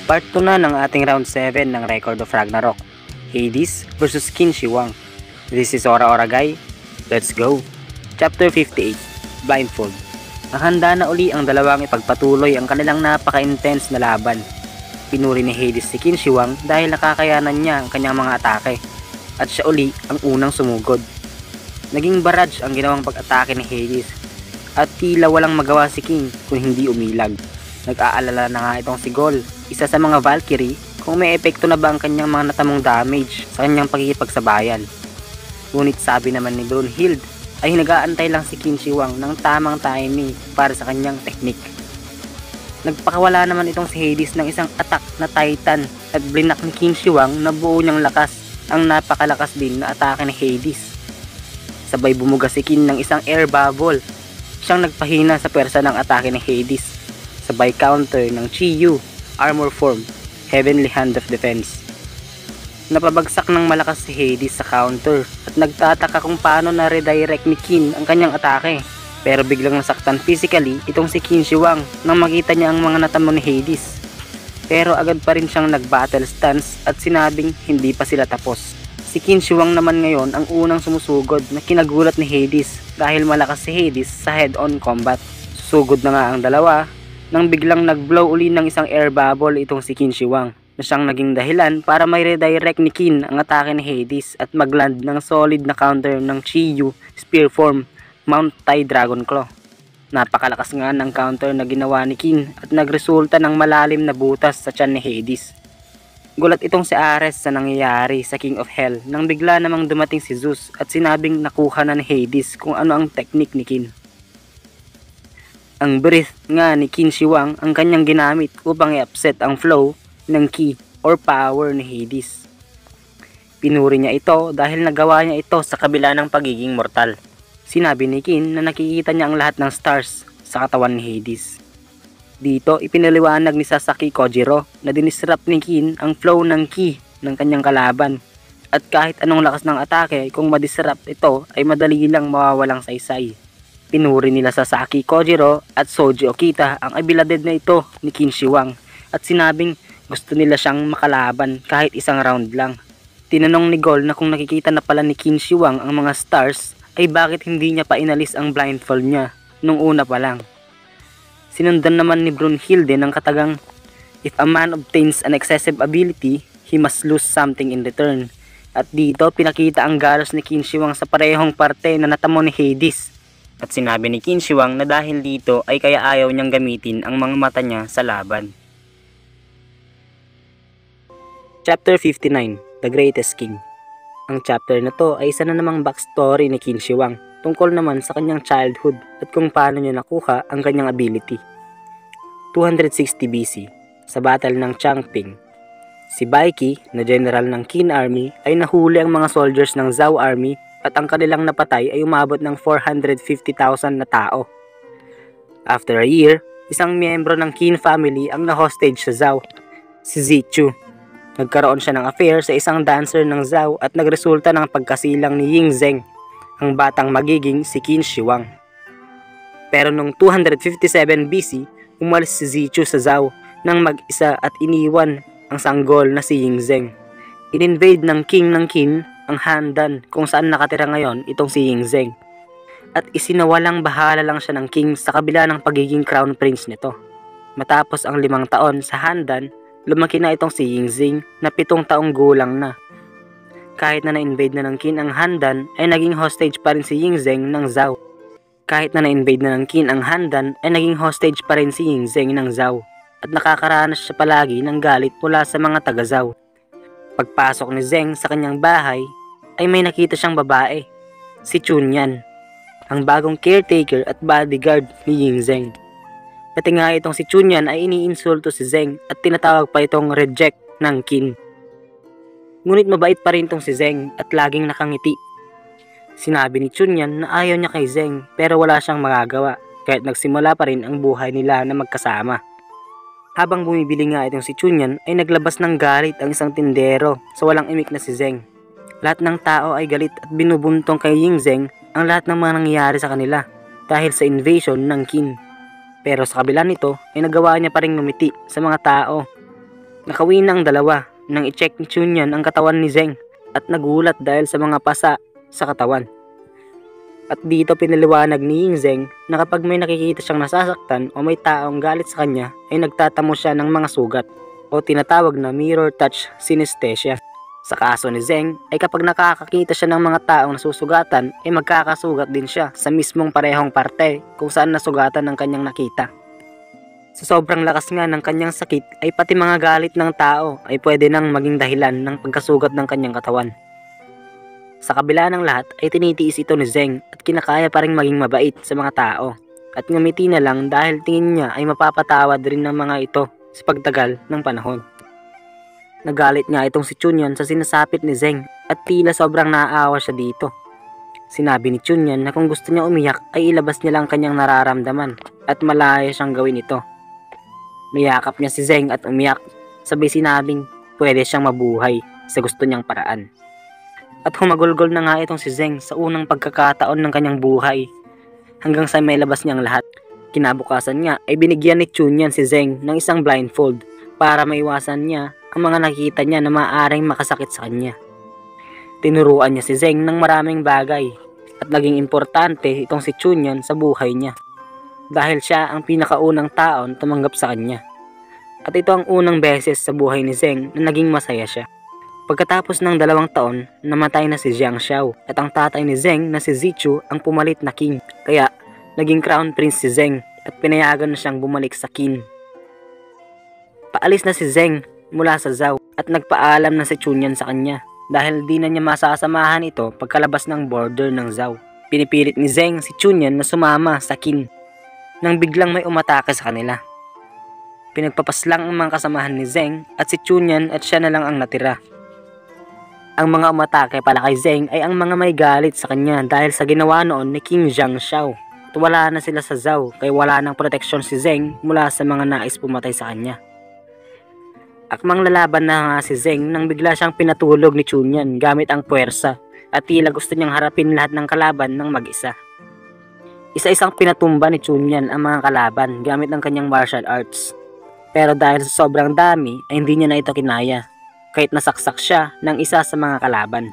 Part 2 na ng ating round 7 ng Record of Ragnarok, Hades vs Qin Shi Huang. This is Ora Ora Guy. Let's go! Chapter 58, Blindfold. Nakahanda na uli ang dalawang ipagpatuloy ang kanilang napaka-intense na laban. Pinuri ni Hades si Qin Shi Huang dahil nakakayanan niya ang kanyang mga atake, at siya uli ang unang sumugod. Naging barrage ang ginawang pag-atake ni Hades, at tila walang magawa si Qin kung hindi umilag. Nag-aalala na nga itong si Gol, isa sa mga Valkyrie, kung may epekto na ba ang kanyang mga natamong damage sa kanyang pagkikipagsabayan. Ngunit sabi naman ni Brunhild ay nag-aantay lang si Qin Shi Huang ng tamang timing para sa kanyang teknik. Nagpakawala naman itong si Hades ng isang attack na Titan at blinak ni Qin Shi Huang na buo niyang lakas ang napakalakas din na atake ni Hades. Sabay bumuga si Qin ng isang air bubble, siyang nagpahina sa pwersa ng atake ni Hades. Sabay counter ng Chi-Yu, Armor Form, Heavenly Hand of Defense. Napabagsak ng malakas si Hades sa counter at nagtataka kung paano na-redirect ni Qin ang kanyang atake. Pero biglang nasaktan physically itong si Qin Shi Huang nang makita niya ang mga natamo ni Hades. Pero agad pa rin siyang nag-battle stance at sinabing hindi pa sila tapos. Si Qin Shi Huang naman ngayon ang unang sumusugod na kinagulat ni Hades dahil malakas si Hades sa head-on combat. Susugod na nga ang dalawa nang biglang nag-blow uli ng isang air bubble itong si Qin Shi Huang na siyang naging dahilan para may redirect ni Qin ang atake ni Hades at magland ng solid na counter ng Chi-Yu Spear Form Mount Tai Dragon Claw. Napakalakas nga ng counter na ginawa ni Qin at nagresulta ng malalim na butas sa tiyan ni Hades. Gulat itong si Ares sa nangyayari sa King of Hell nang bigla namang dumating si Zeus at sinabing nakuha na ni Hades kung ano ang teknik ni Qin. Ang breath nga ni Qin Shi Huang ang kanyang ginamit upang i-upset ang flow ng ki or power ni Hades. Pinuri niya ito dahil nagawa niya ito sa kabila ng pagiging mortal. Sinabi ni Qin na nakikita niya ang lahat ng stars sa katawan ni Hades. Dito ipinaliwanag ni Sasaki Kojiro na dinisrupt ni Qin ang flow ng ki ng kanyang kalaban. At kahit anong lakas ng atake, kung madisrupt ito ay madali lang mawawalang saysay. Pinuri nila Sasaki Kojiro at Soji Okita ang abilidad na ito ni Qin Shi Huang at sinabing gusto nila siyang makalaban kahit isang round lang. Tinanong ni Gol na kung nakikita na pala ni Qin Shi Huang ang mga stars ay bakit hindi niya pa inalis ang blindfold niya nung una pa lang. Sinundan naman ni Brunhilde ng katagang, if a man obtains an excessive ability, he must lose something in return. At dito pinakita ang galos ni Qin Shi Huang sa parehong parte na natamo ni Hades. At sinabi ni Qin Shi Huang na dahil dito ay kaya ayaw niyang gamitin ang mga mata niya sa laban. Chapter 59, The Greatest King. Ang chapter na to ay isa na namang backstory ni Qin Shi Huang tungkol naman sa kanyang childhood at kung paano niya nakuha ang kanyang ability. 260 BC, sa battle ng Changping. Si Baiki, na general ng Qin Army, ay nahuli ang mga soldiers ng Zhao Army at ang kanilang napatay ay umabot ng 450,000 na tao. After a year, isang miyembro ng Qin family ang na-hostage sa Zhao, si Zichu. Nagkaroon siya ng affair sa isang dancer ng Zhao at nagresulta ng pagkasilang ni Ying Zheng, ang batang magiging si Qin Shi Huang. Pero noong 257 BC, umalis si Zichu sa Zhao nang mag-isa at iniwan ang sanggol na si Ying Zheng. In-invade ng Qin ang Handan kung saan nakatira ngayon itong si Ying Zheng. At isinawalang bahala lang siya ng king sa kabila ng pagiging crown prince nito. Matapos ang 5 taon sa Handan, lumaki na itong si Ying Zheng na 7 taong gulang na. Kahit na na-invade na ng Qin ang Handan, ay naging hostage pa rin si Ying Zheng ng Zhao. Kahit na na-invade na ng Qin ang Handan, ay naging hostage pa rin si Ying Zheng ng Zhao. At nakakaranas siya palagi ng galit mula sa mga taga-Zhao. Pagpasok ni Zheng sa kanyang bahay, ay may nakita siyang babae, si Chunyan, ang bagong caretaker at bodyguard ni Ying Zheng. Pati nga itong si Chunyan ay iniinsulto si Zheng at tinatawag pa itong reject ng Qin. Ngunit mabait pa rin itong si Zheng at laging nakangiti. Sinabi ni Chunyan na ayaw niya kay Zheng pero wala siyang magagawa kahit nagsimula pa rin ang buhay nila na magkasama. Habang bumibili nga itong si Chunyan ay naglabas ng galit ang isang tindero sa walang imik na si Zheng. Lahat ng tao ay galit at binubuntong kay Ying Zheng ang lahat ng mga nangyayari sa kanila dahil sa invasion ng Qin. Pero sa kabila nito ay nagawa niya pa ring ngumiti sa mga tao Nakawin ang dalawa nang i-check ni Chunyan ang katawan ni Zeng at nagulat dahil sa mga pasa sa katawan. At dito pinaliwanag ni Ying Zeng na kapag may nakikita siyang nasasaktan o may taong galit sa kanya ay nagtatamo siya ng mga sugat o tinatawag na mirror touch synesthesia. Sa kaso ni Zeng ay kapag nakakakita siya ng mga taong nasusugatan ay magkakasugat din siya sa mismong parehong parte kung saan nasugatan ng kanyang nakita. Sa sobrang lakas nga ng kanyang sakit ay pati mga galit ng tao ay pwede nang maging dahilan ng pagkasugat ng kanyang katawan. Sa kabila ng lahat ay tinitiis ito ni Zeng at kinakaya pa rin maging mabait sa mga tao at ngumiti na lang dahil tingin niya ay mapapatawad rin ng mga ito sa pagtagal ng panahon. Nagalit nga itong si Chunyan sa sinasapit ni Zeng at tila sobrang naaawa siya dito. Sinabi ni Chunyan na kung gusto niya umiyak ay ilabas niya lang kanyang nararamdaman at malaya siyang gawin ito. Niyakap niya si Zeng at umiyak, sabay sinabing pwede siyang mabuhay sa gusto niyang paraan. At humagulgol na nga itong si Zeng sa unang pagkakataon ng kanyang buhay hanggang sa may labas niyang lahat. Kinabukasan nga ay binigyan ni Chunyan si Zeng ng isang blindfold para maiwasan niya ang mga nakikita niya na maaaring makasakit sa kanya. Tinuruan niya si Zeng ng maraming bagay at naging importante itong si Chunyan sa buhay niya dahil siya ang pinakaunang taon tumanggap sa kanya. At ito ang unang beses sa buhay ni Zeng na naging masaya siya. Pagkatapos ng 2 taon, namatay na si Jiang Xiao at ang tatay ni Zeng na si Zichu ang pumalit na king. Kaya naging crown prince si Zeng at pinayagan na siyang bumalik sa king. Paalis na si Zeng mula sa Zhao at nagpaalam na si Chunyan sa kanya dahil di na niya masasamahan ito pagkalabas ng border ng Zhao. Pinipilit ni Zeng si Chunyan na sumama sa king nang biglang may umatake sa kanila. Pinagpapaslang ang mga kasamahan ni Zeng at si Chunyan at siya na lang ang natira. Ang mga umatake pala kay Zeng ay ang mga may galit sa kanya dahil sa ginawa noon ni King Jiang Xiao. At wala na sila sa Zhao kaya wala nang proteksyon si Zeng mula sa mga nais pumatay sa kanya. Akmang lalaban na nga si Zeng nang bigla siyang pinatulog ni Chunyan gamit ang puwersa at tila gusto niyang harapin lahat ng kalaban ng mag-isa. Isa-isang pinatumba ni Chunyan ang mga kalaban gamit ang kanyang martial arts. Pero dahil sa sobrang dami ay hindi niya na ito kinaya kahit nasaksak siya ng isa sa mga kalaban.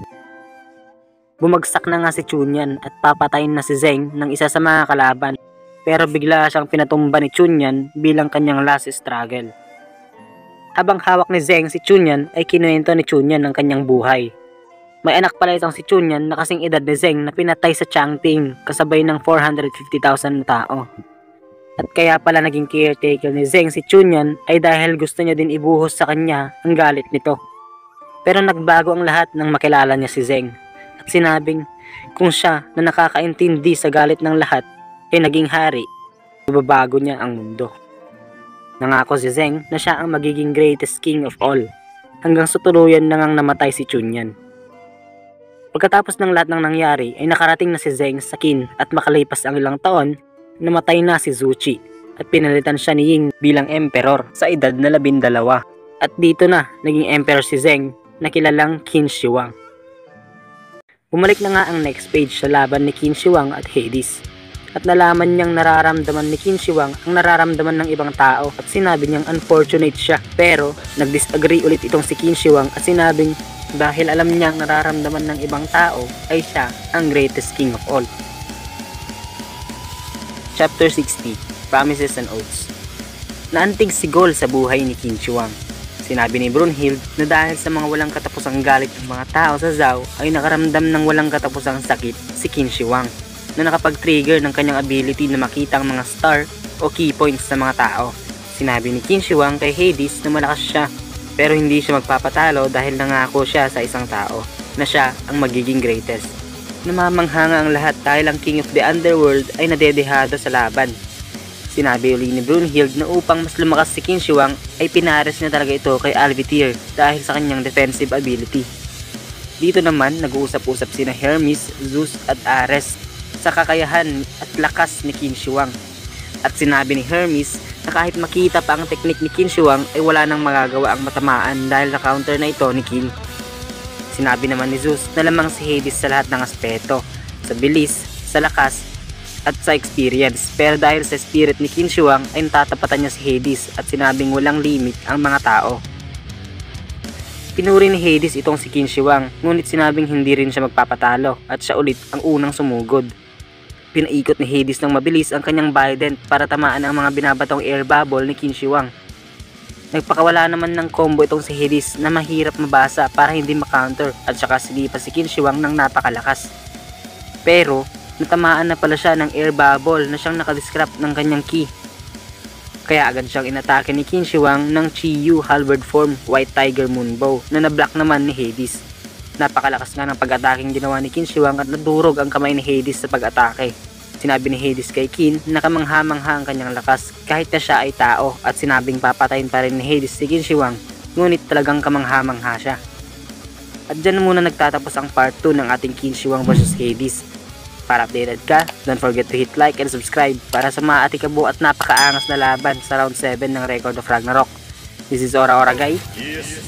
Bumagsak na nga si Chunyan at papatayin na si Zeng ng isa sa mga kalaban pero bigla siyang pinatumba ni Chunyan bilang kanyang last struggle. Habang hawak ni Zeng si Chunyan ay kinuwento ni Chunyan ang kanyang buhay. May anak pala itong si Chunyan na kasing edad ni Zeng na pinatay sa Changping kasabay ng 450,000 na tao. At kaya pala naging caretaker ni Zeng si Chunyan ay dahil gusto niya din ibuhos sa kanya ang galit nito. Pero nagbago ang lahat nang makilala niya si Zeng at sinabing kung siya na nakakaintindi sa galit ng lahat ay naging hari, ibabago niya ang mundo. Nangako si Zeng na siya ang magiging greatest king of all hanggang sa tuluyan na ngang namatay si Chunyan. Pagkatapos ng lahat ng nangyari ay nakarating na si Zeng sa kin at makalipas ang ilang taon, namatay na si Zuchi at pinalitan siya ni Ying bilang emperor sa edad na 12. At dito na naging emperor si Zeng na kilalang Qin Shi Huang. Bumalik na nga ang next page sa laban ni Qin Shi Huang at Hades. At nalaman niyang nararamdaman ni Qin Shi Huang ang nararamdaman ng ibang tao at sinabi niyang unfortunate siya. Pero nag-disagree ulit itong si Qin Shi Huang at sinabing dahil alam niyang nararamdaman ng ibang tao ay siya ang greatest king of all. Chapter 60, Promises and Oaths. Naantig si Gol sa buhay ni Qin Shi Huang. Sinabi ni Brunhild na dahil sa mga walang katapusang galit ng mga tao sa Zhao ay nakaramdam ng walang katapusang sakit si Qin Shi Huang na nakapag-trigger ng kanyang ability na makita ang mga star o key points sa mga tao. Sinabi ni Qin Shi Huang kay Hades na malakas siya pero hindi siya magpapatalo dahil nangako siya sa isang tao na siya ang magiging greatest. Namamanghanga ang lahat dahil ang King of the Underworld ay nadedehado sa laban. Sinabi uli ni Brunhild na upang mas lumakas si Qin Shi Huang ay pinares niya talaga ito kay Alvityr dahil sa kanyang defensive ability. Dito naman nag-uusap-usap sina Hermes, Zeus at Ares sa kakayahan at lakas ni Qin Shi Huang. At sinabi ni Hermes na kahit makita pa ang teknik ni Qin Shi Huang ay wala nang magagawa ang matamaan dahil na-counter na ito ni Qin. Sinabi naman ni Zeus na lamang si Hades sa lahat ng aspeto, sa bilis, sa lakas, at sa experience. Pero dahil sa spirit ni Qin Shi Huang ay natatapatan niya si Hades at sinabing walang limit ang mga tao. Pinuri ni Hades itong si Qin Shi Huang, ngunit sinabing hindi rin siya magpapatalo at siya ulit ang unang sumugod. Pinaikot ni Hades ng mabilis ang kanyang Bident para tamaan ang mga binabatong air bubble ni Qin Shi Huang. Nagpakawala naman ng combo itong si Hades na mahirap mabasa para hindi makounter at saka silipas si Qin Shi Huang ng napakalakas. Pero natamaan na pala siya ng air bubble na siyang nakadisrupt ng kanyang ki. Kaya agad siyang inatake ni Qin Shi Huang ng Chi-Yu Halberd Form White Tiger Moonbow na nablock naman ni Hades. Napakalakas nga ng pag-ataking ginawa ni Qin Shi Huang at nadurog ang kamay ni Hades sa pag-atake. Sinabi ni Hades kay Qin na kamangha-mangha ang kanyang lakas kahit na siya ay tao at sinabing papatayin pa rin ni Hades si Qin Shi Huang, ngunit talagang kamangha-mangha siya. At dyan muna nagtatapos ang part 2 ng ating Qin Shi Huang vs Hades. Para updated ka, don't forget to hit like and subscribe para sa mga atikabo at napakaangas na laban sa round 7 ng Record of Ragnarok. This is Ora Ora Guy. Yes.